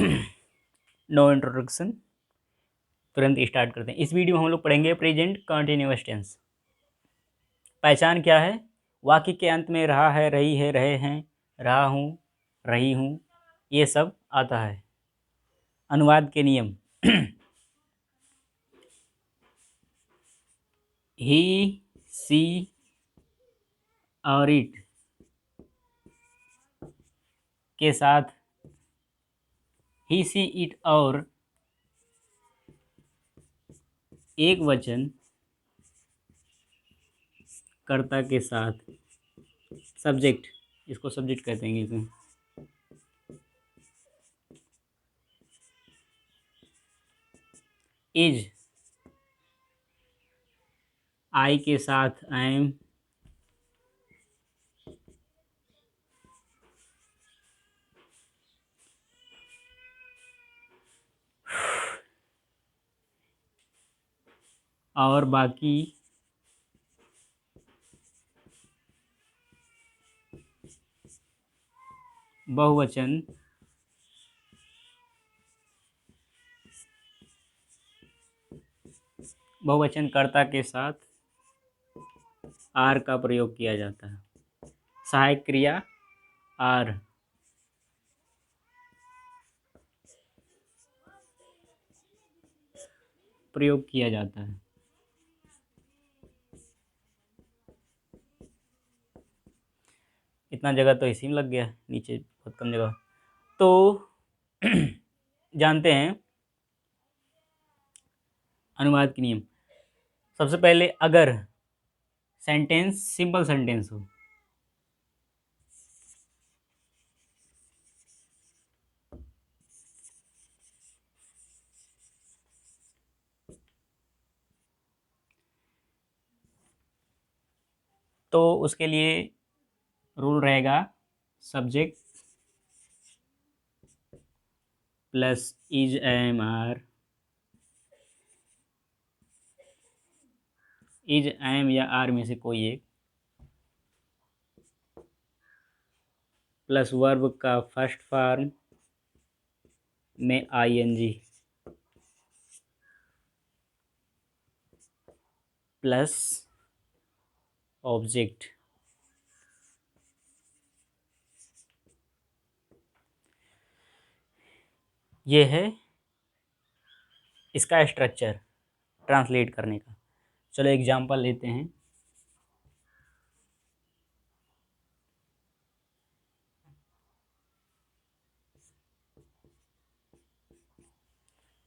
No introduction, तुरंत start करते हैं। इस वीडियो में हम लोग पढ़ेंगे प्रेजेंट कंटिन्यूअस टेंस। पहचान क्या है? वाक्य के अंत में रहा है, रही है, रहे हैं, रहा हूँ, रही हूँ, ये सब आता है। अनुवाद के नियम। ही, सी और इट के साथ ही, सी, इट और एक वचन कर्ता के साथ सब्जेक्ट, इसको सब्जेक्ट कहते हैं इसमें, इज, आई के साथ एम, और बाकी बहुवचन कर्ता के साथ आर का प्रयोग किया जाता है। सहायक क्रिया आर, प्रयोग किया जाता है। इतना जगह तो इसी में लग गया, नीचे बहुत कम जगह। तो जानते हैं अनुवाद के नियम। सबसे पहले अगर सेंटेंस सिंपल सेंटेंस हो, तो उसके लिए रूल रहेगा subject plus is, am, are, is, am या आर में से कोई एक, प्लस वर्ब का फर्स्ट फॉर्म में आईएनजी, प्लस ऑब्जेक्ट। ये है इसका स्ट्रक्चर ट्रांसलेट करने का। चलो एग्जांपल लेते हैं।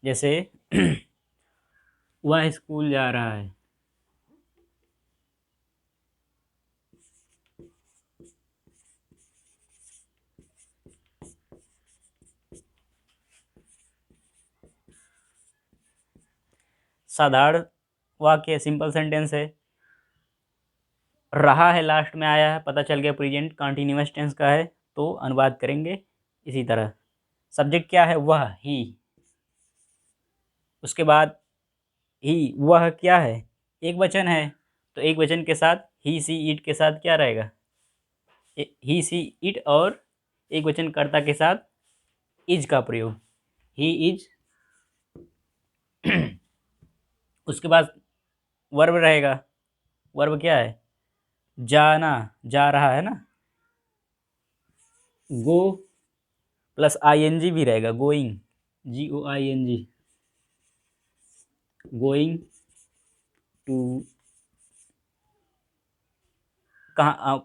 जैसे वह स्कूल जा रहा है, साधारण वाक्य सिंपल सेंटेंस है। रहा है लास्ट में आया है, पता चल गया प्रेजेंट कंटिन्यूअस टेंस का है, तो अनुवाद करेंगे इसी तरह। सब्जेक्ट क्या है? वह, ही। उसके बाद ही, वह क्या है? एक वचन है, तो एक वचन के साथ ही, सी, इट के साथ क्या रहेगा? ही, सी, इट और एक वचन कर्ता के साथ इज का प्रयोग, ही इज। उसके बाद वर्ब रहेगा। वर्ब क्या है? जाना, जा रहा है ना, गो प्लस आईएनजी भी रहेगा, गोइंग, GOING, गोइंग टू। कहाँ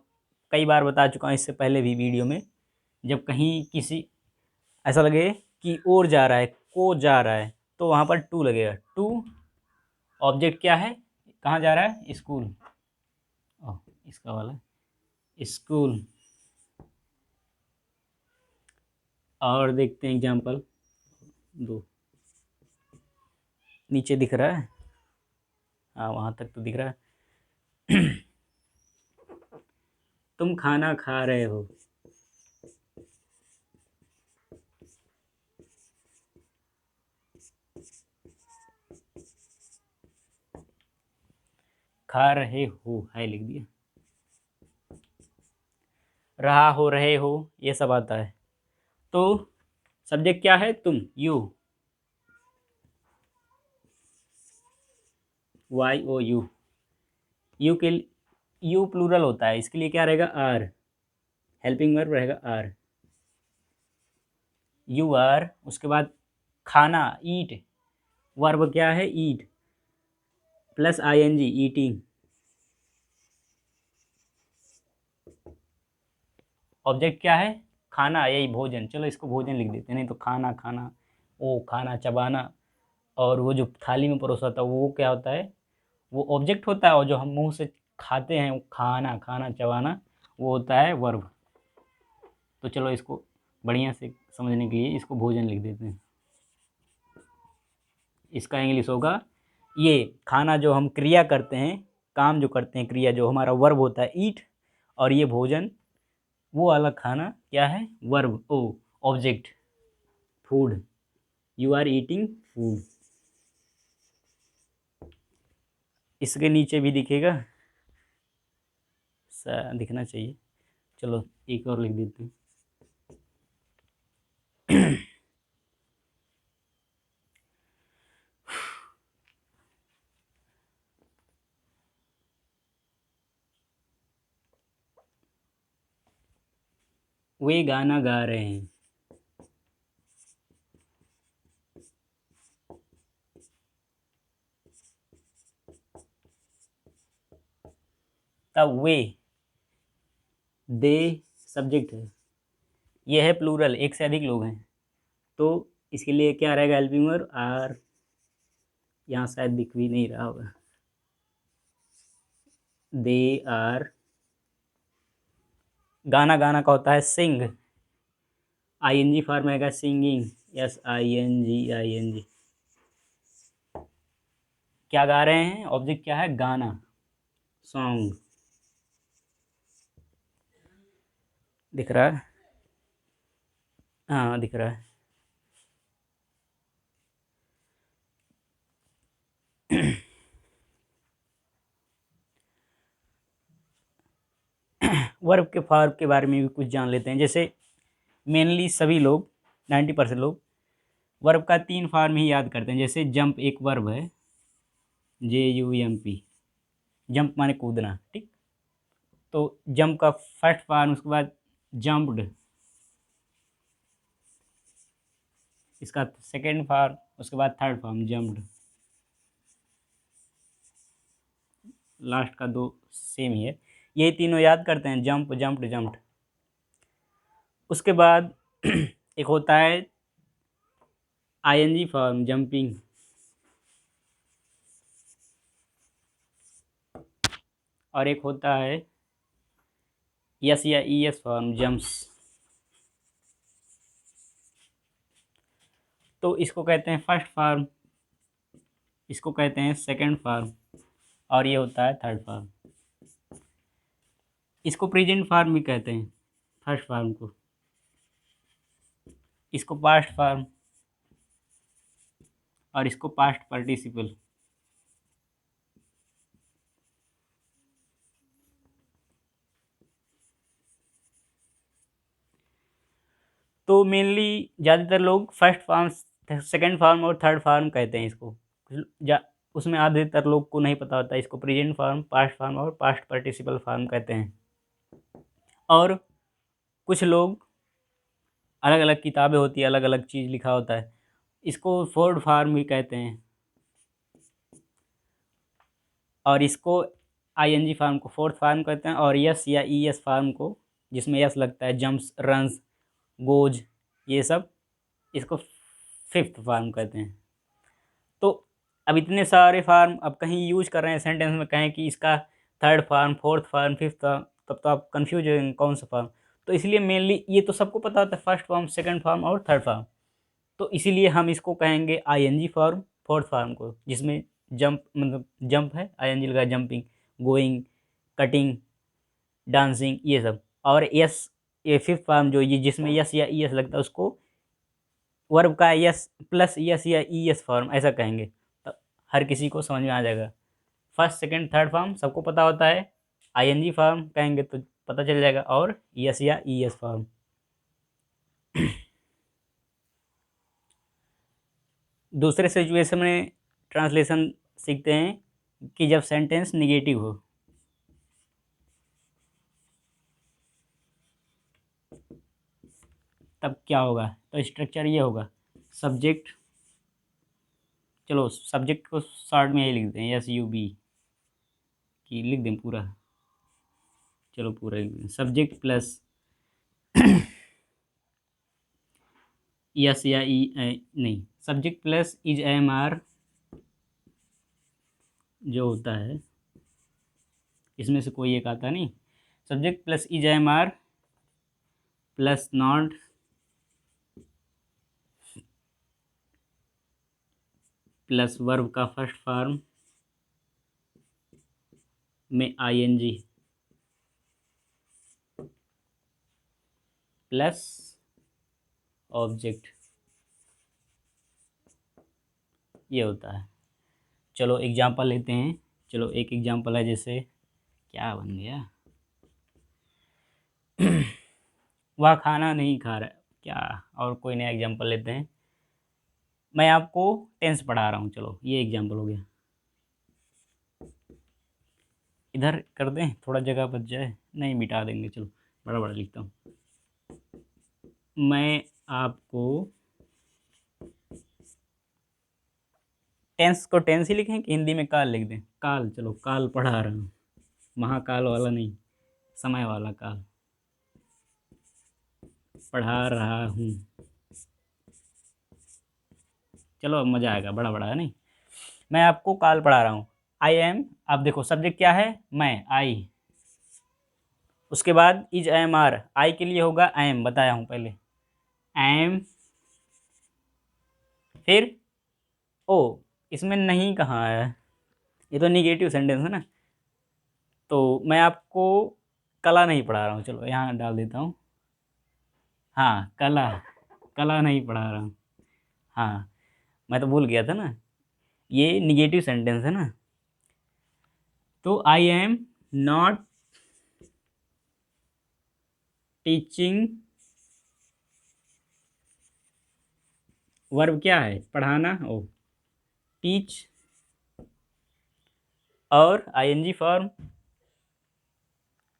कई बार बता चुका हूँ इससे पहले भी वीडियो में, जब कहीं किसी ऐसा लगे कि और जा रहा है, को जा रहा है, तो वहाँ पर टू लगेगा। टू ऑब्जेक्ट क्या है? कहाँ जा रहा है? स्कूल। ओह, इसका वाला स्कूल। और देखते हैं एग्जाम्पल दो। नीचे दिख रहा है? हाँ, वहाँ तक तो दिख रहा है। तुम खाना खा रहे हो, खा रहे हो है लिख दिया। रहा हो, रहे हो, ये सब आता है। तो सब्जेक्ट क्या है? तुम, you, Y O U. You के यू प्लूरल होता है, इसके लिए क्या रहेगा? आर। हेल्पिंग वर्ब रहेगा आर, यू आर। उसके बाद खाना, ईट, वर्ब क्या है? Eat plus I N G, eating. Object क्या है? खाना, यही भोजन। चलो इसको भोजन लिख देते हैं, नहीं तो खाना, खाना, ओ खाना, चबाना। और वो जो थाली में परोसा था वो क्या होता है? वो ऑब्जेक्ट होता है, और जो हम मुंह से खाते हैं वो खाना, खाना चबाना, वो होता है वर्ब। तो चलो इसको बढ़िया से समझने के लिए इसको भोजन लिख देते हैं। इसका इंग्लिश होगा, ये खाना जो हम क्रिया करते हैं, काम जो करते हैं, क्रिया जो हमारा वर्ब होता है ईट, और ये भोजन वो वाला खाना क्या है? Verb, O object, food. You are eating food. इसके नीचे भी दिखेगा, दिखना चाहिए। चलो एक और लिख देते हैं। वे गाना गा रहे हैं। तब वे, दे सब्जेक्ट है, ये है प्लूरल, एक से अधिक लोग हैं, तो इसके लिए क्या रहेगा? Helping verb are. यहाँ शायद दिख भी नहीं रहा होगा। They are. गाना, गाना का होता है sing, I N G form आएगा singing, S I N G, I N G. क्या गा रहे हैं? ऑब्जेक्ट क्या है? गाना, सॉन्ग। दिख रहा है? हाँ दिख रहा है। वर्ब के फॉर्म के बारे में भी कुछ जान लेते हैं। जैसे मेनली सभी लोग, 90% लोग वर्ब का 3 फॉर्म ही याद करते हैं। जैसे जंप एक वर्ब है, जे यू एम पी, जंप माने कूदना, ठीक। तो जंप का फर्स्ट फॉर्म, उसके बाद जंप्ड, इसका सेकेंड फॉर्म, उसके बाद थर्ड फॉर्म जंप्ड। लास्ट का दो सेम ही है। यही तीनों याद करते हैं, जंप, जंप्ड, जंप्ड। उसके बाद एक होता है आईएनजी फॉर्म, जंपिंग। और एक होता है यस या ई एस फॉर्म, जम्प्स। तो इसको कहते हैं फर्स्ट फॉर्म, इसको कहते हैं सेकंड फॉर्म, और ये होता है थर्ड फॉर्म। इसको प्रेजेंट फॉर्म भी कहते हैं, फर्स्ट फॉर्म को। इसको पास्ट फॉर्म, और इसको पास्ट पार्टिसिपल। तो मेनली ज़्यादातर लोग फर्स्ट फॉर्म, सेकंड फॉर्म और थर्ड फॉर्म कहते हैं इसको। उसमें आधेतर लोग को नहीं पता होता है, इसको प्रेजेंट फॉर्म, पास्ट फॉर्म और पास्ट पार्टिसिपल फॉर्म कहते हैं। और कुछ लोग, अलग अलग किताबें होती है, अलग अलग चीज़ लिखा होता है, इसको फोर्थ फॉर्म भी कहते हैं। और इसको आईएनजी फॉर्म को फोर्थ फॉर्म कहते हैं, और यस या ईएस फॉर्म को, जिसमें यस लगता है, जंप्स, रन्स, गोज, ये सब, इसको फिफ्थ फॉर्म कहते हैं। तो अब इतने सारे फॉर्म अब कहीं यूज कर रहे हैं सेंटेंस में, कहें कि इसका third form, fourth form, fifth form, तब तो आप कंफ्यूज हो जाएंगे कौन सा फॉर्म। तो इसलिए मेनली ये तो सबको पता होता है, फर्स्ट फॉर्म, सेकंड फॉर्म और थर्ड फॉर्म। तो इसीलिए हम इसको कहेंगे आईएनजी फॉर्म, फोर्थ फॉर्म को, जिसमें जंप मतलब जंप है, आईएनजी लगा, जंपिंग, गोइंग, कटिंग, डांसिंग, ये सब। और यस, ये फिफ्थ फॉर्म जो ये जिसमें यस या ई एस लगता है, उसको वर्ब का यस प्लस यस या ई एस फॉर्म ऐसा कहेंगे। तो हर किसी को समझ में आ जाएगा। फर्स्ट, सेकंड, थर्ड फॉर्म सबको पता होता है, आईएनजी फॉर्म कहेंगे तो पता चल जाएगा, और यस या ई एस फॉर्म। दूसरे सिचुएशन में ट्रांसलेशन सीखते हैं कि जब सेंटेंस निगेटिव हो। तब क्या होगा, तो स्ट्रक्चर ये होगा, सब्जेक्ट, चलो सब्जेक्ट को शॉर्ट में यही लिख दें, एस यू बी की लिख दें पूरा, चलो पूरा लिख दें, सब्जेक्ट प्लस यस या ई नहीं, subject plus is am are जो होता है, इसमें से कोई एक आता नहीं, subject plus is am are plus not plus verb का फर्स्ट फॉर्म में I N G plus object, ये होता है। चलो एग्जांपल लेते हैं, चलो एक एग्जांपल है, जैसे क्या बन गया वह खाना नहीं खा रहा, क्या, और कोई नया एग्जांपल लेते हैं, मैं आपको टेंस पढ़ा रहा हूँ, चलो ये एग्जांपल हो गया। इधर कर दें, थोड़ा जगह बच जाए, नहीं मिटा देंगे, चलो बड़ा बड़ा लिखता हूँ, मैं आपको, टेंस को टेंस ही लिखें कि हिंदी में काल लिख दें, काल, चलो काल पढ़ा रहा हूँ, महाकाल वाला नहीं, समय वाला काल पढ़ा रहा हूँ, चलो अब मज़ा आएगा, बड़ा बड़ा है नहीं, मैं आपको काल पढ़ा रहा हूँ, आई एम, आप देखो सब्जेक्ट क्या है, मैं, आई, उसके बाद इज एम आर, आई के लिए होगा एम, बताया हूँ पहले, एम, फिर ओ, इसमें नहीं कहाँ है, ये तो निगेटिव सेंटेंस है ना, तो मैं आपको कला नहीं पढ़ा रहा हूँ, चलो यहाँ डाल देता हूँ, हाँ कला, कला नहीं पढ़ा रहा हूँ, हाँ मैं तो भूल गया था ना, ये निगेटिव सेंटेंस है ना, तो I am not teaching, verb क्या है, पढ़ाना, ओ, टीच, और ING form,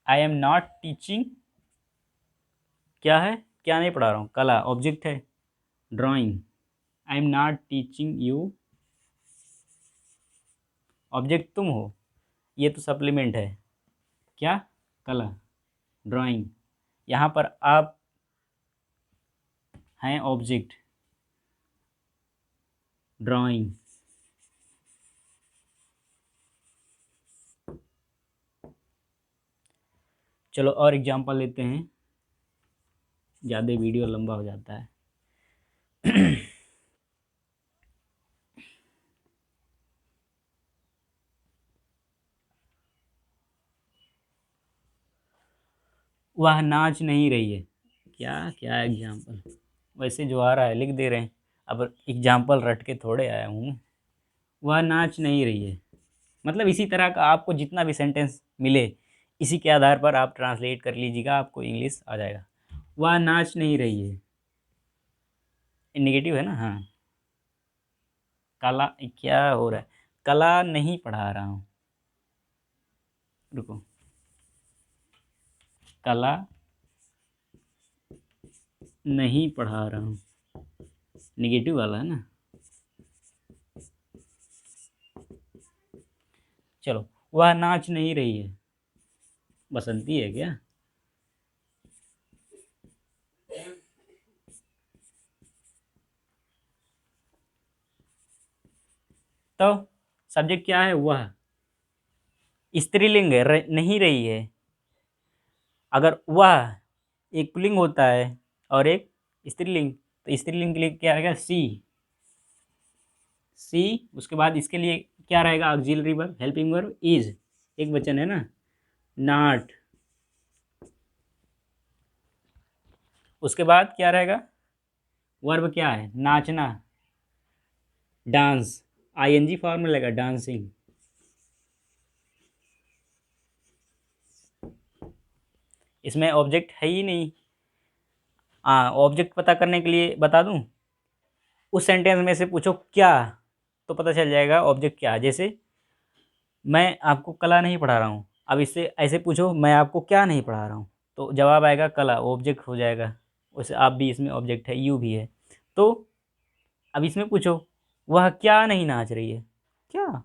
I am not teaching, क्या है, क्या नहीं पढ़ा रहा हूँ, कला, ऑब्जेक्ट है, drawing, I am not teaching you, object तुम हो, ये तो सप्लीमेंट है, क्या, कला, ड्राइंग, यहाँ पर आप हैं ऑब्जेक्ट, ड्राइंग, चलो और एग्जांपल लेते हैं, ज़्यादा वीडियो लंबा हो जाता है। वह नाच नहीं रही है, क्या क्या एग्जांपल, वैसे जो आ रहा है लिख दे रहे हैं, अब एग्जांपल रट के थोड़े आया हूँ मैं। वह नाच नहीं रही है, मतलब इसी तरह का आपको जितना भी सेंटेंस मिले, इसी के आधार पर आप ट्रांसलेट कर लीजिएगा, आपको इंग्लिश आ जाएगा। वह नाच नहीं रही है, नेगेटिव है ना, हाँ, कला, क्या हो रहा है, कला नहीं पढ़ा रहा हूँ, रुको, कला नहीं पढ़ा रहा हूँ, नेगेटिव वाला है ना, चलो वह नाच नहीं रही है, बसंती है क्या, तो सब्जेक्ट क्या है, वह, स्त्रीलिंग है, नहीं रही है, अगर वह एक पुल्लिंग होता है और एक स्त्रीलिंग, तो स्त्रीलिंग के लिए क्या रहेगा, सी, सी, उसके बाद इसके लिए क्या रहेगा, auxiliary verb, helping verb, is, एक वचन है ना, नॉट, उसके बाद क्या रहेगा, वर्ब क्या है, नाचना, डांस, आईएनजी फॉर्म में लगेगा, डांसिंग, इसमें ऑब्जेक्ट है ही नहीं, हाँ ऑब्जेक्ट पता करने के लिए बता दूं, उस सेंटेंस में से पूछो क्या, तो पता चल जाएगा ऑब्जेक्ट क्या है। जैसे मैं आपको कला नहीं पढ़ा रहा हूँ, अब इससे ऐसे पूछो मैं आपको क्या नहीं पढ़ा रहा हूँ, तो जवाब आएगा कला, ऑब्जेक्ट हो जाएगा। वैसे आप भी इसमें ऑब्जेक्ट है, यू भी है। तो अब इसमें पूछो वह क्या नहीं नाच रही है, क्या,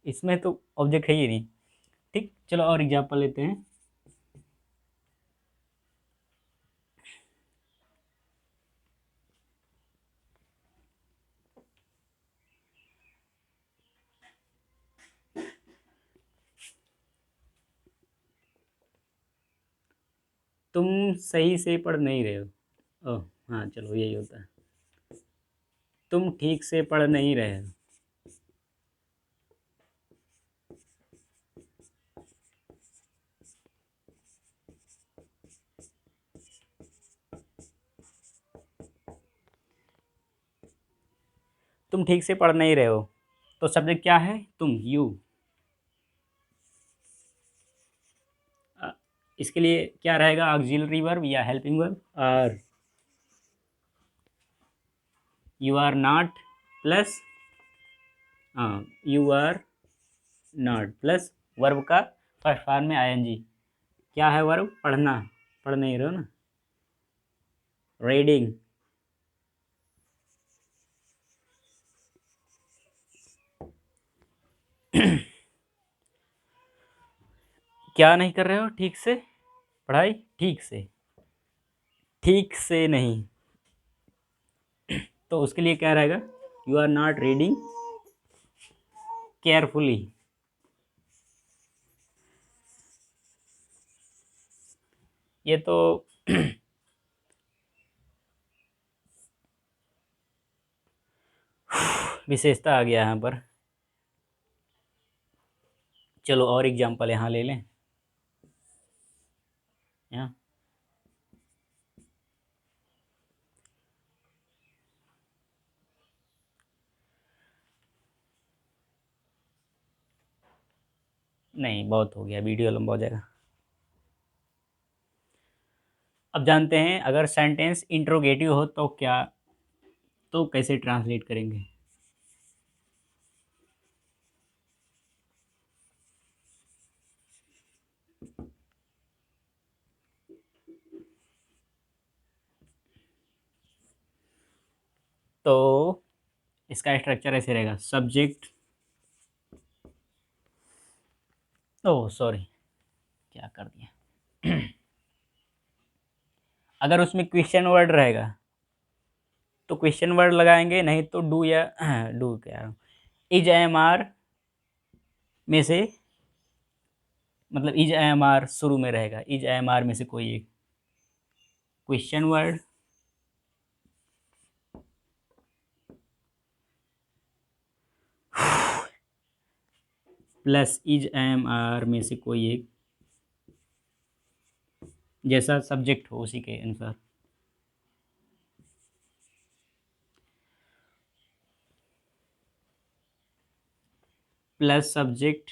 इसमें तो ऑब्जेक्ट है ही नहीं। ठीक, चलो और एग्जांपल लेते हैं। तुम सही से पढ़ नहीं रहे हो। ओह हाँ, चलो यही होता है। तुम ठीक से पढ़ नहीं रहे हो। तुम ठीक से पढ़ नहीं रहे हो, तो सब्जेक्ट क्या है, तुम, यू। इसके लिए क्या रहेगा, ऑक्सिलरी वर्ब या helping verb, are. You are not plus, हाँ, you are not plus verb का फर्स्ट फॉर्म में आईएनजी। क्या है वर्ब, पढ़ना, पढ़ नहीं रहे हो ना, रीडिंग। क्या नहीं कर रहे हो ठीक से, पढ़ाई ठीक से, ठीक से नहीं, तो उसके लिए क्या रहेगा, you are not reading carefully. ये तो विशेषता आ गया यहाँ पर। चलो और एग्जांपल यहाँ ले लें। यहाँ नहीं, बहुत हो गया, वीडियो लंबा हो जाएगा। अब जानते हैं अगर सेंटेंस इंट्रोगेटिव हो तो क्या, तो कैसे ट्रांसलेट करेंगे। तो इसका स्ट्रक्चर ऐसे रहेगा, सब्जेक्ट, ओह सॉरी, क्या कर दिया। अगर उसमें क्वेश्चन वर्ड रहेगा तो क्वेश्चन वर्ड लगाएंगे, नहीं तो डू या डू क्या, इज एम आर में से, मतलब इज एम आर शुरू में रहेगा, इज एम आर में से कोई एक question word plus is am are में से कोई एक, जैसा सब्जेक्ट हो उसी के अनुसार, प्लस सब्जेक्ट,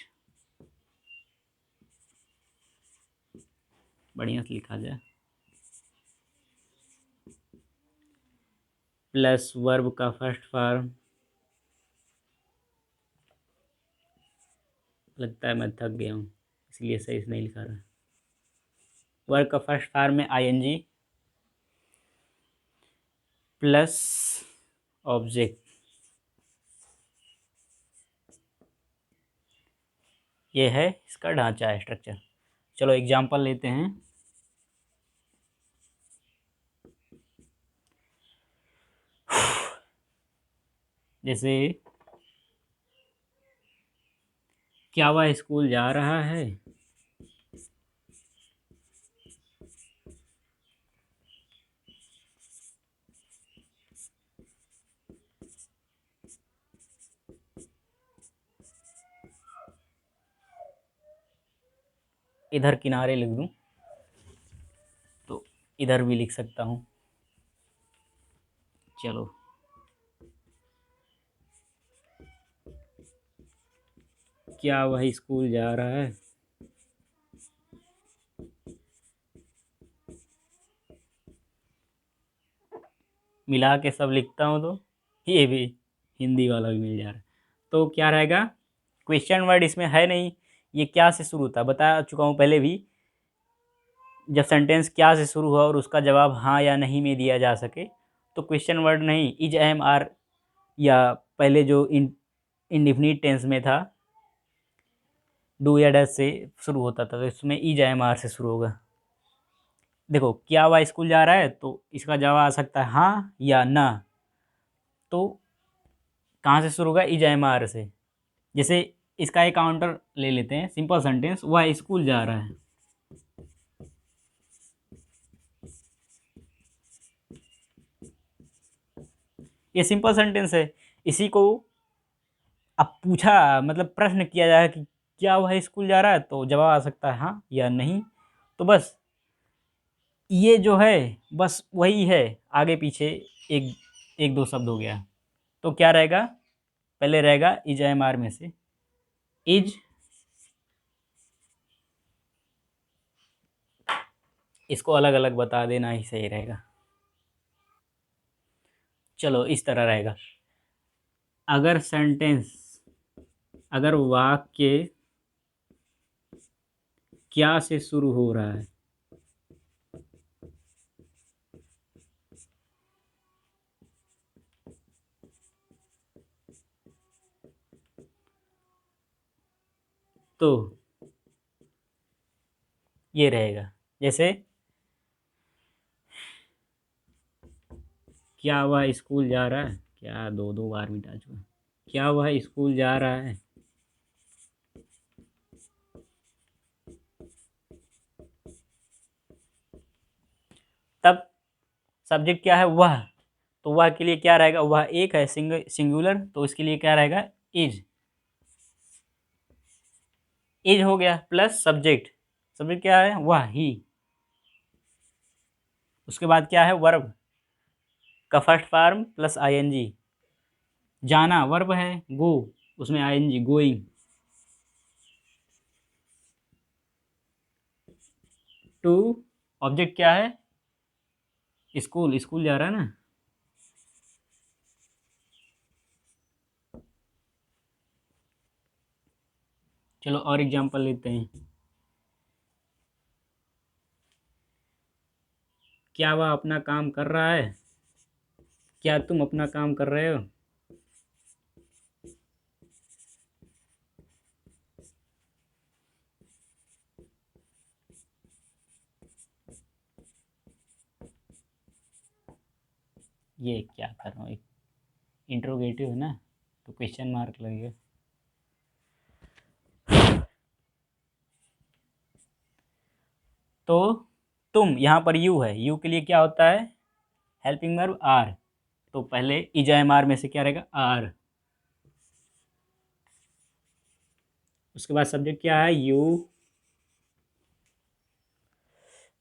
बढ़िया से लिखा जाए, प्लस वर्ब का फर्स्ट फॉर्म, लगता है मैं थक गया हूँ इसलिए सही से नहीं लिखा रहा, वर्ब का फर्स्ट फॉर्म में आईएनजी प्लस ऑब्जेक्ट, ये है इसका ढांचा है, स्ट्रक्चर। चलो एग्जांपल लेते हैं। जैसे क्या वह स्कूल जा रहा है, इधर किनारे लिख दूं तो इधर भी लिख सकता हूँ। चलो क्या वह स्कूल जा रहा है, मिला के सब लिखता हूँ तो ये भी हिंदी वाला भी मिल जा रहा है। तो क्या रहेगा, क्वेश्चन वर्ड इसमें है नहीं, ये क्या से शुरू होता है बता चुका हूँ पहले भी। जब सेंटेंस क्या से शुरू हुआ और उसका जवाब हाँ या नहीं में दिया जा सके तो क्वेश्चन वर्ड नहीं, इज एम आर, या पहले जो इंडिफिनिट टेंस में था डू या डज से शुरू होता था, तो इसमें इज एम आर से शुरू होगा। देखो क्या वह स्कूल जा रहा है, तो इसका जवाब आ सकता है हाँ या ना। तो कहाँ से शुरू होगा, इज एम आर से। जैसे इसका एक काउंटर ले लेते हैं, सिंपल सेंटेंस, वह स्कूल जा रहा है। ये सिंपल सेंटेंस है। इसी को अब पूछा, मतलब प्रश्न किया जाए कि क्या वह स्कूल जा रहा है, तो जवाब आ सकता है हाँ या नहीं। तो बस ये जो है बस वही है, आगे पीछे एक एक दो शब्द हो गया। तो क्या रहेगा, पहले रहेगा इज एम आर में से इज, इसको अलग अलग बता देना ही सही रहेगा। चलो इस तरह रहेगा, अगर सेंटेंस, अगर वाक्य क्या से शुरू हो रहा है तो ये रहेगा। जैसे क्या वह स्कूल जा रहा है, क्या दो दो बार मिटा चुका, क्या वह स्कूल जा रहा है, तब सब्जेक्ट क्या है वह, तो वह के लिए क्या रहेगा, वह एक है सिंगुलर, तो इसके लिए क्या रहेगा इज। इज हो गया प्लस सब्जेक्ट, सब्जेक्ट क्या है वह ही। उसके बाद क्या है वर्ब का फर्स्ट फॉर्म प्लस आईएनजी, जाना वर्ब है, गो उसमें आईएनजी गोइंग। टू ऑब्जेक्ट क्या है, स्कूल, स्कूल जा रहा है ना। चलो और एग्जांपल लेते हैं, क्या वह अपना काम कर रहा है, क्या तुम अपना काम कर रहे हो। ये क्या कर रहा हूँ, इंट्रोगेटिव है ना, तो क्वेश्चन मार्क लगेगा। तो तुम यहाँ पर यू है, यू के लिए क्या होता है हेल्पिंग वर्ब आर, तो पहले इज एम आर में से क्या रहेगा आर। उसके बाद सब्जेक्ट क्या है यू,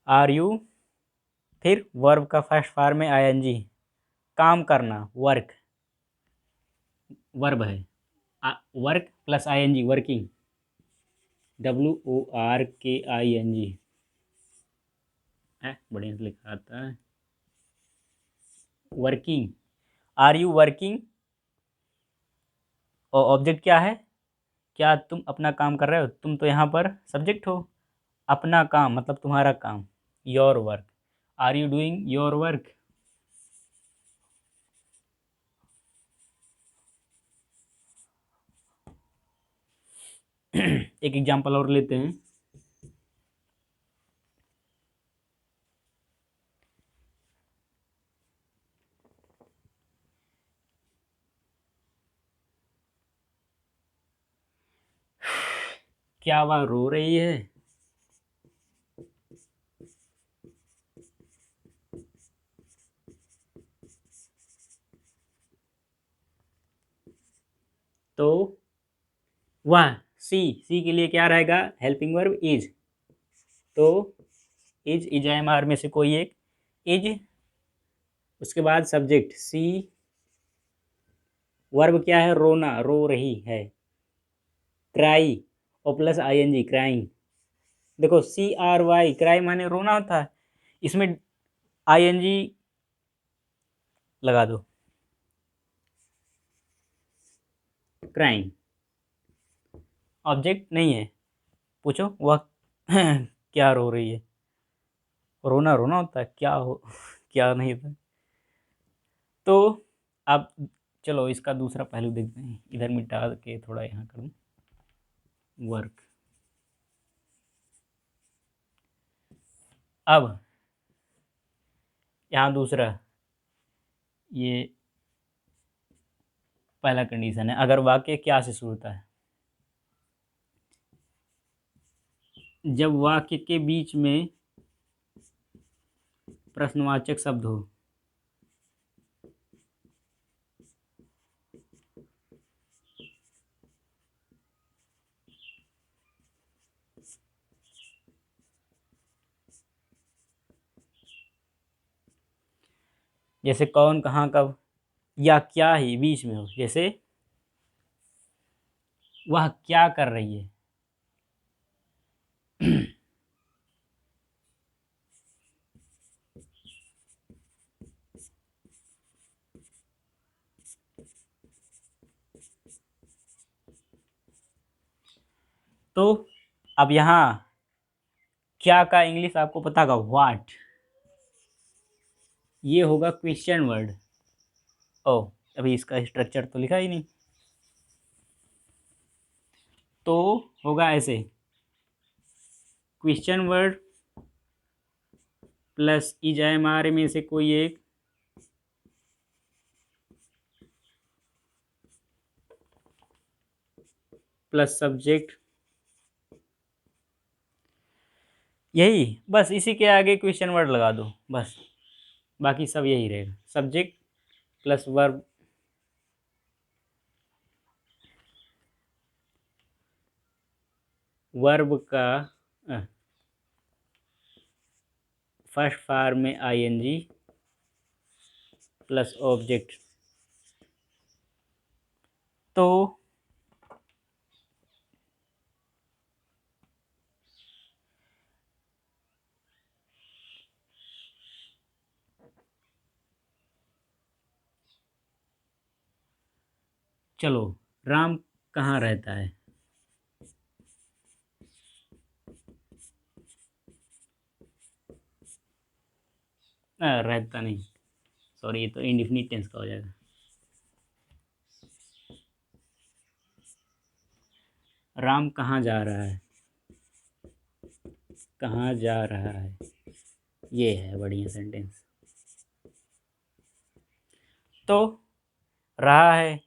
आर यू, फिर वर्ब का फर्स्ट फॉर्म में आईएनजी, काम करना वर्क, वर्ब है, work plus ING working, WORKING है, बढ़िया से लिखा आता है वर्किंग, आर यू वर्किंग। और ऑब्जेक्ट क्या है, क्या तुम अपना काम कर रहे हो, तुम तो यहाँ पर सब्जेक्ट हो, अपना काम मतलब तुम्हारा काम, your work, are you doing your work. एक एग्जांपल और लेते हैं, क्या वह रो रही है, तो वह, सी के लिए क्या रहेगा हेल्पिंग वर्ब इज, तो इज एम आर में से कोई एक इज, उसके बाद सब्जेक्ट सी, वर्ब क्या है रोना, रो रही है, क्राई और प्लस आईएनजी क्राइंग। देखो CRY क्राई माने रोना होता है, इसमें आईएनजी लगा दो। क्राइम ऑब्जेक्ट नहीं है। पूछो वह क्या रो रही है। रोना रोना होता है, क्या हो क्या नहीं होता। तो अब चलो इसका दूसरा पहलू देखते हैं। इधर मिटा के थोड़ा यहाँ करूँ वर्क। अब यहाँ दूसरा, ये पहला कंडीशन है, अगर वाक्य क्या से शुरू होता है। जब वाक्य के बीच में प्रश्नवाचक शब्द हो, जैसे कौन, कहाँ, कब, या क्या ही बीच में हो। जैसे वह क्या कर रही है। तो अब यहाँ क्या का इंग्लिश आपको पता होगा, व्हाट। ये होगा क्वेश्चन वर्ड। ओ अभी इसका स्ट्रक्चर तो लिखा ही नहीं। तो होगा ऐसे, question word plus is am are में से कोई एक, प्लस सब्जेक्ट। यही बस, इसी के आगे क्वेश्चन वर्ड लगा दो बस, बाकी सब यही रहेगा। सब्जेक्ट प्लस वर्ब, वर्ब का फर्स्ट फॉर्म में आईएनजी प्लस ऑब्जेक्ट। तो चलो, राम कहाँ रहता है। रहता नहीं, सॉरी, ये तो इंडिफिनिट टेंस का हो जाएगा। राम कहाँ जा रहा है, कहाँ जा रहा है, ये है बढ़िया सेंटेंस। तो रहा है,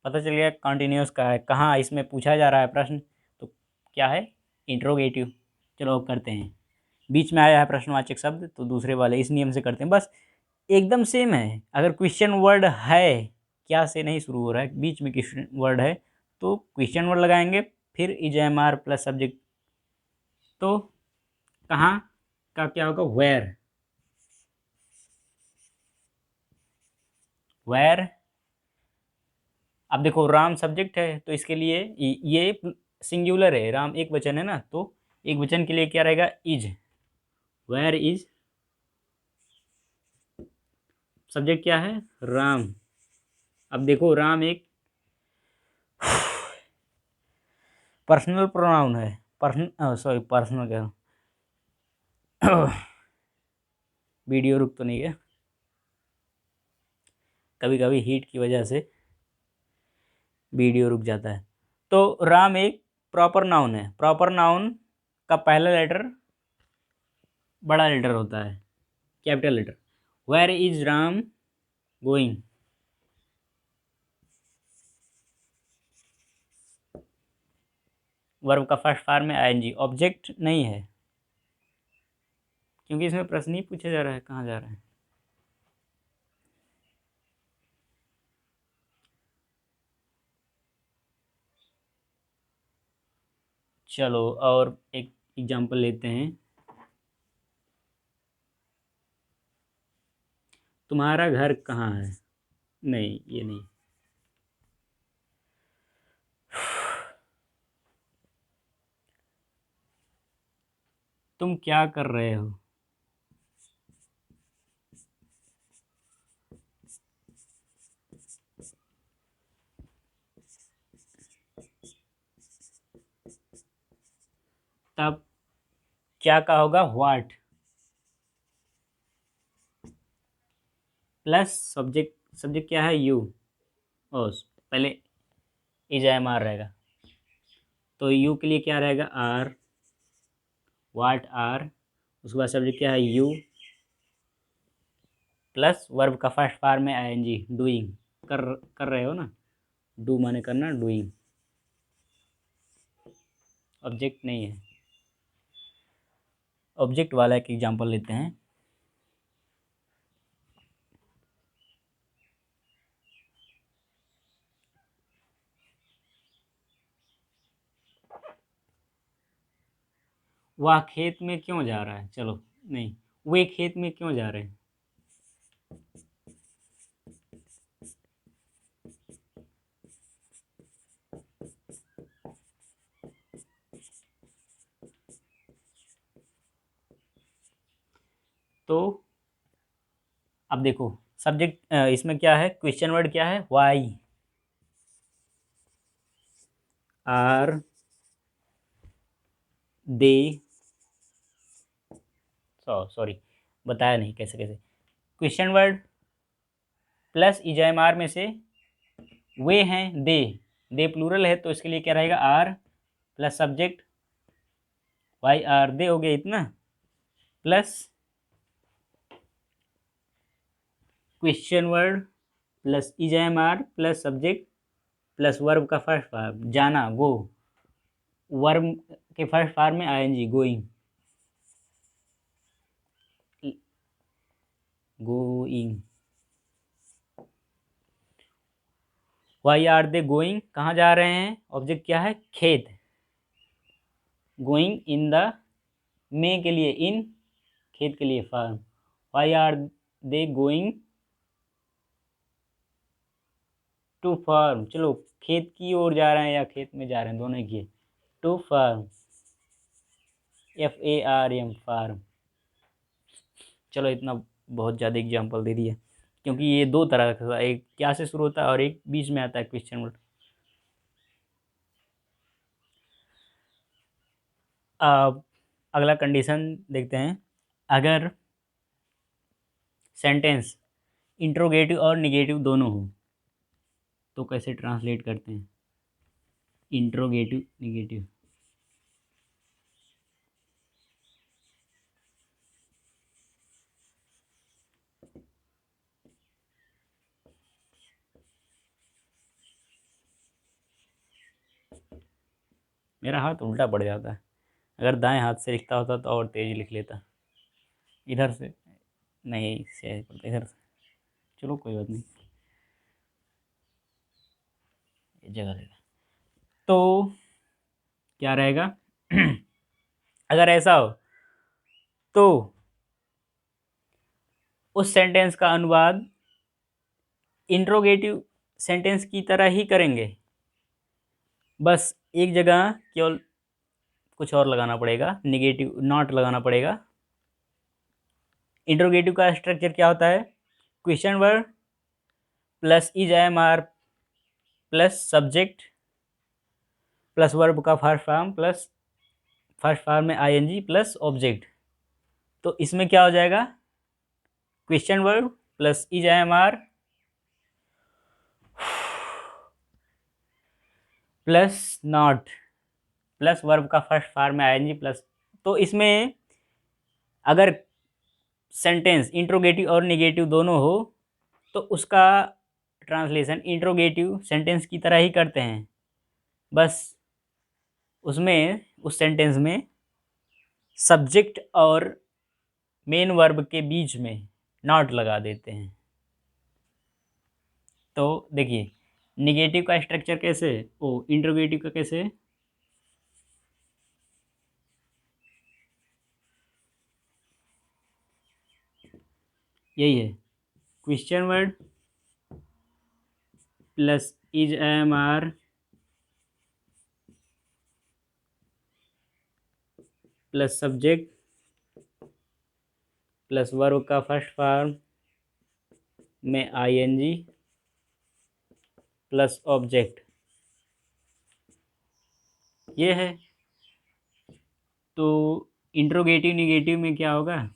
पता चल गया कॉन्टिन्यूस का है। कहाँ इसमें पूछा जा रहा है प्रश्न, तो क्या है, इंट्रोगेटिव। चलो अब करते हैं। बीच में आया है प्रश्नवाचक शब्द, तो दूसरे वाले इस नियम से करते हैं बस। एकदम सेम है। अगर क्वेश्चन वर्ड है, क्या से नहीं शुरू हो रहा है, बीच में क्वेश्चन वर्ड है, तो क्वेश्चन वर्ड लगाएंगे, फिर is am are plus subject. तो कहाँ का क्या होगा, वेयर। वेयर, अब देखो राम सब्जेक्ट है, तो इसके लिए ये सिंगुलर है, राम एक वचन है ना, तो एक वचन के लिए क्या रहेगा, इज। वेयर इज, सब्जेक्ट क्या है, राम। अब देखो राम एक पर्सनल प्रोनाउन है। पर्सन सॉरी पर्सनल क्या, वीडियो रुक तो नहीं गया, कभी कभी हीट की वजह से वीडियो रुक जाता है। तो राम एक प्रॉपर नाउन है। प्रॉपर नाउन का पहला लेटर बड़ा लेटर होता है, capital letter. Where is Ram going, verb का फर्स्ट फॉर्म में आईएनजी। ऑब्जेक्ट नहीं है, क्योंकि इसमें प्रश्न ही पूछा जा रहा है कहाँ जा रहा है। चलो और एक एग्जांपल लेते हैं। तुम्हारा घर कहाँ है, नहीं ये नहीं। तुम क्या कर रहे हो, क्या का होगा, व्हाट प्लस सब्जेक्ट, सब्जेक्ट क्या है, यू, और पहले इज एम आर रहेगा, तो यू के लिए क्या रहेगा, आर, व्हाट आर, उसके बाद सब्जेक्ट क्या है, यू, प्लस वर्ब का फर्स्ट फॉर्म में आई एन जी, डूइंग, कर रहे हो ना, डू माने करना, डूइंग, ऑब्जेक्ट नहीं है। ऑब्जेक्ट वाला एक एग्जांपल लेते हैं। वह खेत में क्यों जा रहा है, चलो नहीं, वे खेत में क्यों जा रहे हैं, तो अब देखो सब्जेक्ट इसमें क्या है, क्वेश्चन वर्ड क्या है, वाई आर दे, सॉरी बताया नहीं कैसे कैसे, क्वेश्चन वर्ड प्लस इजामार में से वे हैं, दे प्लूरल है तो इसके लिए क्या रहेगा, are plus subject why are they, हो गया इतना, plus question word plus is am are plus subject plus verb का फर्स्ट फॉर्म, जाना, गो, वर्ब के फर्स्ट फॉर्म में ING, going, going, why are they going, कहाँ जा रहे हैं, ऑब्जेक्ट क्या है, खेत, गोइंग इन द, मे के लिए इन, खेत के लिए farm, why are they going to farm, चलो खेत की ओर जा रहे हैं या खेत में जा रहे हैं, दोनों की, टू फार्म, FARM फार्म। चलो इतना बहुत ज़्यादा एग्जाम्पल दे दिया, क्योंकि ये दो तरह का, एक क्या से शुरू होता है और एक बीच में आता है क्वेश्चन वर्ड। अब अगला कंडीशन देखते हैं, अगर सेंटेंस इंट्रोगेटिव और निगेटिव दोनों हो तो कैसे ट्रांसलेट करते हैं, इंट्रोगेटिव निगेटिव, मेरा हाथ उल्टा पड़ जाता है, अगर दाएं हाथ से लिखता होता तो और तेज लिख लेता, इधर से नहीं से पड़ता, इधर से, चलो कोई बात नहीं, ये जगह देगा, तो क्या रहेगा अगर ऐसा हो तो उस सेंटेंस का अनुवाद इंट्रोगेटिव सेंटेंस की तरह ही करेंगे, बस एक जगह केवल कुछ और लगाना पड़ेगा, निगेटिव नॉट लगाना पड़ेगा। इंट्रोगेटिव का स्ट्रक्चर क्या होता है, question word plus is am are plus subject plus verb का first form plus first form में आईएनजी प्लस ऑब्जेक्ट, तो इसमें क्या हो जाएगा, question word plus is am are plus not plus verb का फर्स्ट फॉर्म में आईएनजी प्लस, तो इसमें अगर सेंटेंस इंट्रोगेटिव और निगेटिव दोनों हो तो उसका ट्रांसलेशन इंट्रोगेटिव सेंटेंस की तरह ही करते हैं, बस उसमें उस सेंटेंस में सब्जेक्ट और मेन वर्ब के बीच में नॉट लगा देते हैं। तो देखिए निगेटिव का स्ट्रक्चर कैसे, ओ इंट्रोगेटिव का कैसे, यही है, question word plus is am are plus subject plus verb का फर्स्ट फॉर्म में आईएनजी प्लस ऑब्जेक्ट, ये है। तो इंट्रोगेटिव निगेटिव में क्या होगा?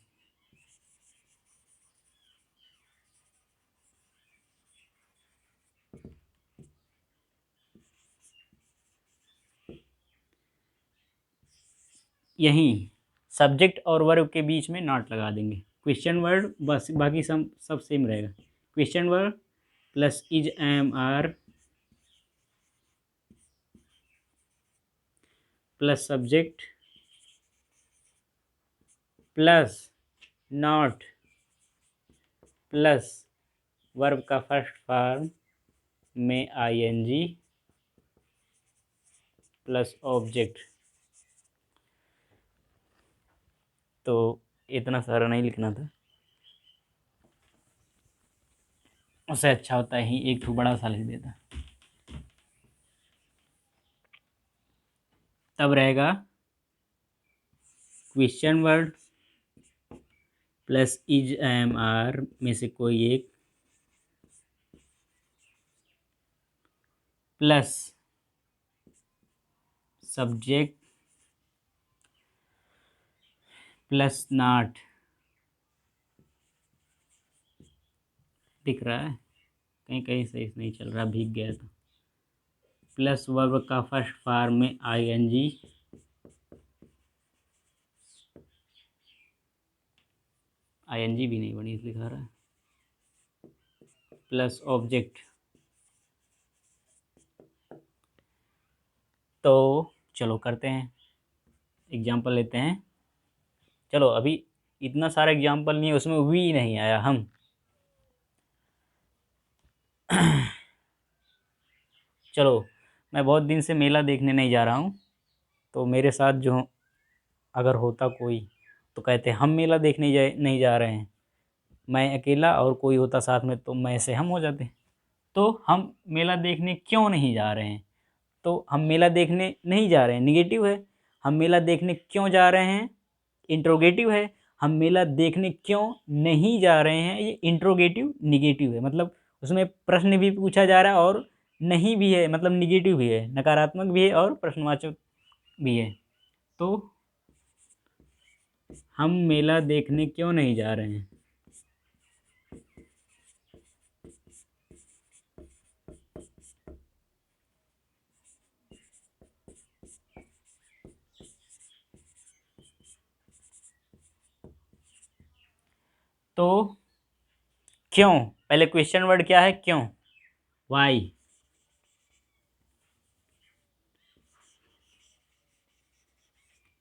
यहीं सब्जेक्ट और वर्ब के बीच में नॉट लगा देंगे। क्वेश्चन वर्ड बस, बाकी सब सेम रहेगा। Question word plus is am are plus subject plus not plus verb का फर्स्ट फॉर्म में आईएनजी प्लस ऑब्जेक्ट। तो इतना सारा नहीं लिखना था, उससे अच्छा होता है ही एक तो बड़ा सा लिख देता। तब रहेगा question word plus is am are में से कोई एक प्लस सब्जेक्ट प्लस नॉट, दिख रहा है कहीं कहीं सही नहीं चल रहा, भीग गया तो, प्लस वर्ब का फर्स्ट फॉर्म में आईएनजी आईएनजी भी नहीं बनी इसलिए लिखा रहा है, प्लस ऑब्जेक्ट। तो चलो करते हैं, एग्जाम्पल लेते हैं। चलो अभी इतना सारा एग्जाम्पल नहीं है, उसमें वी नहीं आया हम। चलो मैं बहुत दिन से मेला देखने नहीं जा रहा हूँ, तो मेरे साथ जो अगर होता कोई तो कहते हम मेला देखने नहीं जा रहे हैं, मैं अकेला और कोई होता साथ में तो मैं से हम हो जाते। तो हम मेला देखने क्यों नहीं जा रहे हैं? तो हम मेला देखने नहीं जा रहे हैं निगेटिव है, हम मेला देखने क्यों जा रहे हैं इंट्रोगेटिव है, हम मेला देखने क्यों नहीं जा रहे हैं ये इंट्रोगेटिव निगेटिव है। मतलब उसमें प्रश्न भी पूछा जा रहा है और नहीं भी है, मतलब निगेटिव भी है, नकारात्मक भी है और प्रश्नवाचक भी है। तो हम मेला देखने क्यों नहीं जा रहे हैं? तो क्यों, पहले क्वेश्चन वर्ड क्या है? क्यों, वाई।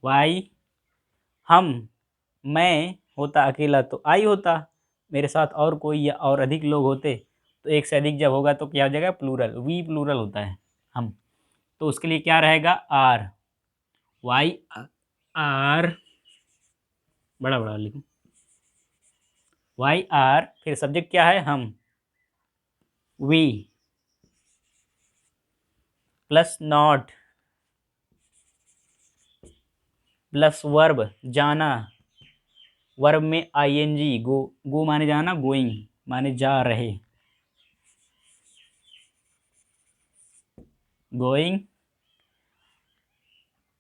वाई हम, मैं होता अकेला तो आई होता, मेरे साथ और कोई या और अधिक लोग होते तो एक से अधिक जब होगा तो क्या हो जाएगा? प्लूरल, वी प्लूरल होता है हम। तो उसके लिए क्या रहेगा? आर, वाई आर, बड़ा बड़ा लिखूं, वाई आर, फिर सब्जेक्ट क्या है? हम, we plus not plus verb जाना, वर्ब में आईएनजी गो, गो माने जाना, गोइंग माने जा रहे, गोइंग,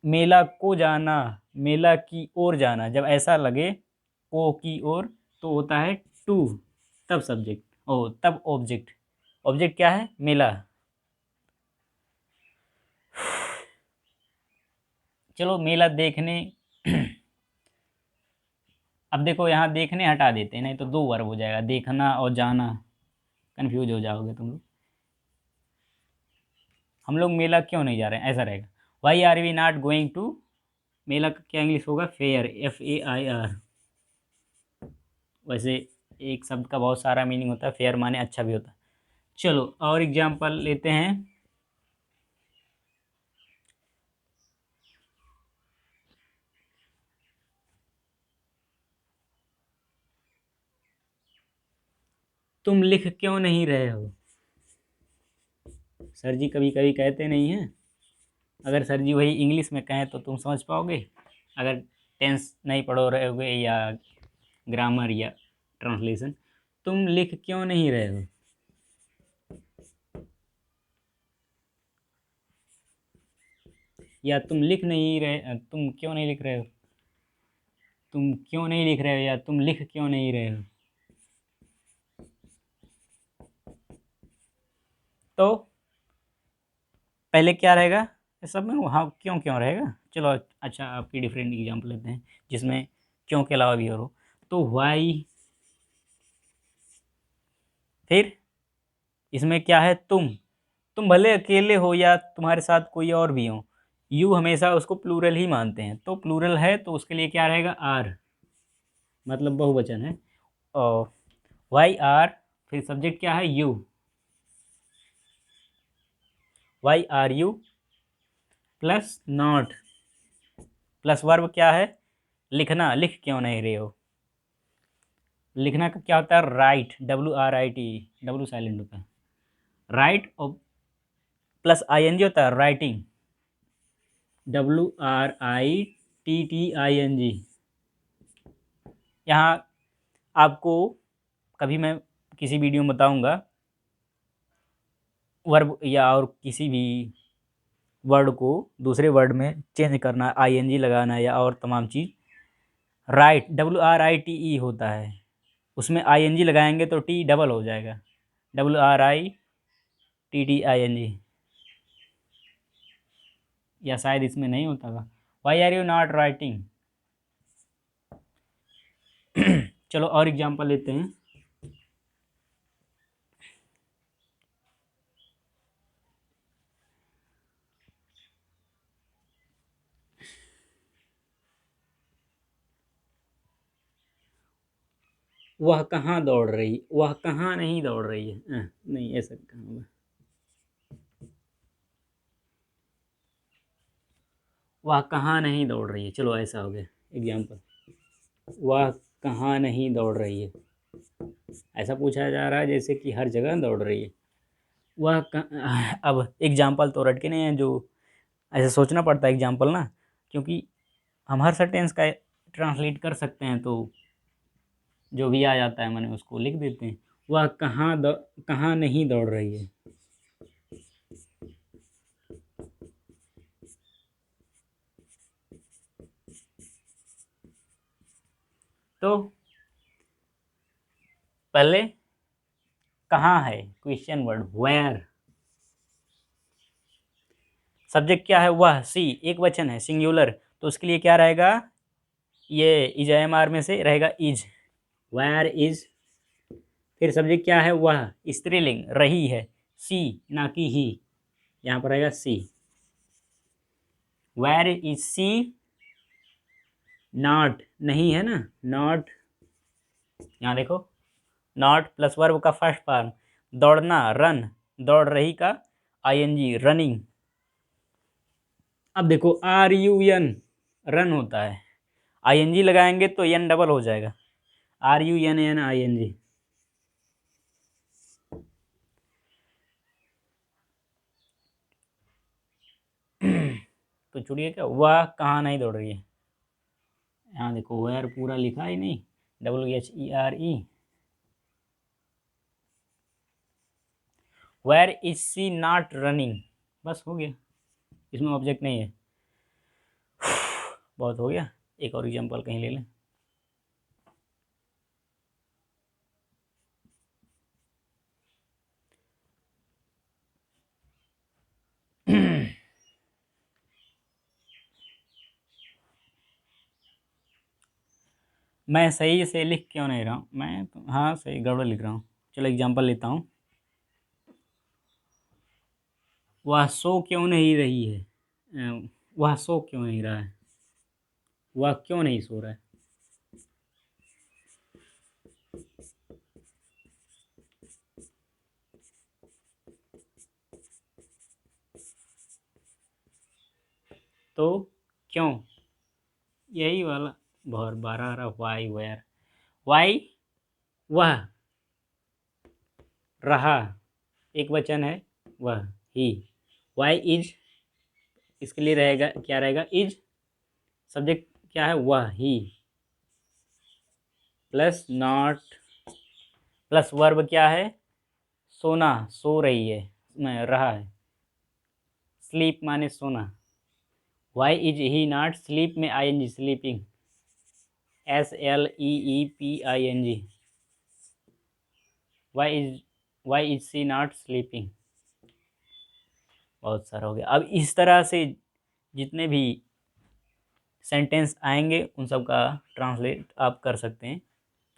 मेला को जाना, मेला की ओर जाना, जब ऐसा लगे को की ओर तो होता है टू, तब सब्जेक्ट ओ तब ऑब्जेक्ट। ऑब्जेक्ट क्या है? मेला। चलो मेला देखने अब देखो यहाँ देखने हटा देते हैं, नहीं तो दो वर्ब हो जाएगा, देखना और जाना, कंफ्यूज हो जाओगे तुम लोग। हम लोग मेला क्यों नहीं जा रहे हैं, ऐसा रहेगा। Why are we not going to, मेला का क्या इंग्लिश होगा? Fair, F A I R. वैसे एक शब्द का बहुत सारा मीनिंग होता है, फेयर माने अच्छा भी होता है। चलो और एग्जाम्पल लेते हैं। तुम लिख क्यों नहीं रहे हो? सर जी कभी कभी कहते नहीं हैं, अगर सर जी वही इंग्लिश में कहें तो तुम समझ पाओगे, अगर टेंस नहीं पढ़ो रहोगे या ग्रामर या ट्रांसलेशन। तुम लिख क्यों नहीं रहे हो? या तुम लिख नहीं रहे, तुम क्यों नहीं लिख रहे हो? तुम क्यों नहीं लिख रहे हो या तुम लिख क्यों नहीं रहे हो। तो पहले क्या रहेगा इस सब में, वहाँ क्यों क्यों रहेगा। चलो अच्छा, आपकी डिफरेंट एग्जाम्पल लेते हैं जिसमें क्यों के अलावा भी और हो। तो वाई, फिर इसमें क्या है, तुम भले अकेले हो या तुम्हारे साथ कोई और भी हो, यू हमेशा उसको प्लूरल ही मानते हैं, तो प्लूरल है तो उसके लिए क्या रहेगा, आर, मतलब बहुवचन है। और वाई आर, फिर सब्जेक्ट क्या है, you, why are you plus not, plus verb क्या है, लिखना, लिख क्यों नहीं रहे हो। लिखना का क्या होता है, right, W R I T, W silent होता है, राइट, और प्लस आई एन जी होता है, writing, W R I T T I N G. यहाँ आपको कभी मैं किसी वीडियो में बताऊंगा वर्ब या और किसी भी वर्ड को दूसरे वर्ड में चेंज करना, आई एन जी लगाना या और तमाम चीज़। Right, W R I T E होता है, उसमें आई एन जी लगाएंगे तो टी डबल हो जाएगा, W R I T T I N G, या शायद इसमें नहीं होता था। Why are you not writing. चलो और एग्जांपल लेते हैं। वह कहाँ दौड़ रही, वह कहाँ नहीं दौड़ रही है, नहीं ऐसा कहाँ होगा। वह कहाँ नहीं दौड़ रही है, चलो ऐसा हो गया एग्जाम्पल, वह कहाँ नहीं दौड़ रही है। ऐसा पूछा जा रहा है जैसे कि हर जगह दौड़ रही है। अब एग्जाम्पल तो रटके नहीं है, जो ऐसे सोचना पड़ता है एग्जाम्पल ना, क्योंकि हम हर सेंटेंस का ट्रांसलेट कर सकते हैं, तो जो भी आ जाता है मैंने उसको लिख देते हैं। वह कहाँ नहीं दौड़ रही है। तो पहले कहाँ है, क्वेश्चन वर्ड, वेयर, सब्जेक्ट क्या है, वह, सी एक वचन है, सिंगुलर, तो उसके लिए क्या रहेगा, ये इज एम आर में से रहेगा इज, वेयर इज। फिर सब्जेक्ट क्या है, वह, स्त्रीलिंग, रही है, सी ना कि ही, यहाँ पर रहेगा सी, वेयर इज सी नॉट, नहीं है ना, नॉट, यहाँ देखो, नॉट प्लस वर्ब का फर्स्ट फॉर्म, दौड़ना, रन, दौड़ रही का आईएनजी, रनिंग। अब देखो आर यू एन, रन होता है, आईएनजी लगाएंगे तो एन डबल हो जाएगा, R U N N I N G. तो छुड़िए क्या, वह कहाँ नहीं दौड़ रही है, यहाँ देखो वेयर पूरा लिखा ही नहीं, W H E R E, where is she not running, बस हो गया, इसमें ऑब्जेक्ट नहीं है। बहुत हो गया, एक और एग्जांपल कहीं ले लें। मैं सही से लिख क्यों नहीं रहा हूँ, मैं तो हाँ सही गड़बड़ लिख रहा हूँ। चलो एग्जांपल लेता हूँ, वह सो क्यों नहीं रही है, वह सो क्यों नहीं रहा है, वह क्यों नहीं सो रहा है। तो क्यों, यही वाला बहुत बार आ रहा, वाई वेयर, वाई, वह, रहा, एक वचन है, वह, ही, वाई इज, इसके लिए रहेगा क्या रहेगा, इज, सब्जेक्ट क्या है, वह, ही, प्लस नॉट, प्लस वर्ब क्या है, सोना, सो रही है, रहा है, स्लीप माने सोना, why is he not sleep में I N G, sleeping, SLEEPING, why is she not sleeping. बहुत सारा हो गया। अब इस तरह से जितने भी सेंटेंस आएंगे उन सब का ट्रांसलेट आप कर सकते हैं,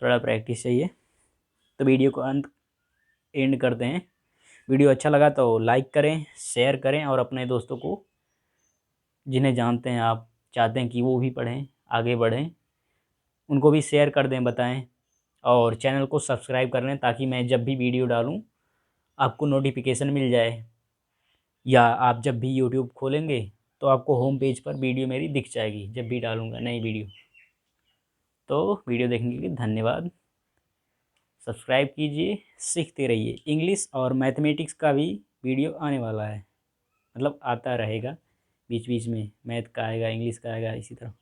थोड़ा प्रैक्टिस चाहिए। तो वीडियो को एंड करते हैं। वीडियो अच्छा लगा तो लाइक करें, शेयर करें, और अपने दोस्तों को जिन्हें जानते हैं, आप चाहते हैं कि वो भी पढ़ें, आगे बढ़ें, उनको भी शेयर कर दें, बताएं। और चैनल को सब्सक्राइब कर लें ताकि मैं जब भी वीडियो डालूं आपको नोटिफिकेशन मिल जाए, या आप जब भी यूट्यूब खोलेंगे तो आपको होम पेज पर वीडियो मेरी दिख जाएगी जब भी डालूंगा नई वीडियो। तो वीडियो देखने के लिए धन्यवाद। सब्सक्राइब कीजिए, सीखते रहिए। इंग्लिश और मैथमेटिक्स का भी वीडियो आने वाला है, मतलब आता रहेगा बीच बीच में, मैथ का आएगा, इंग्लिश का आएगा, इसी तरह।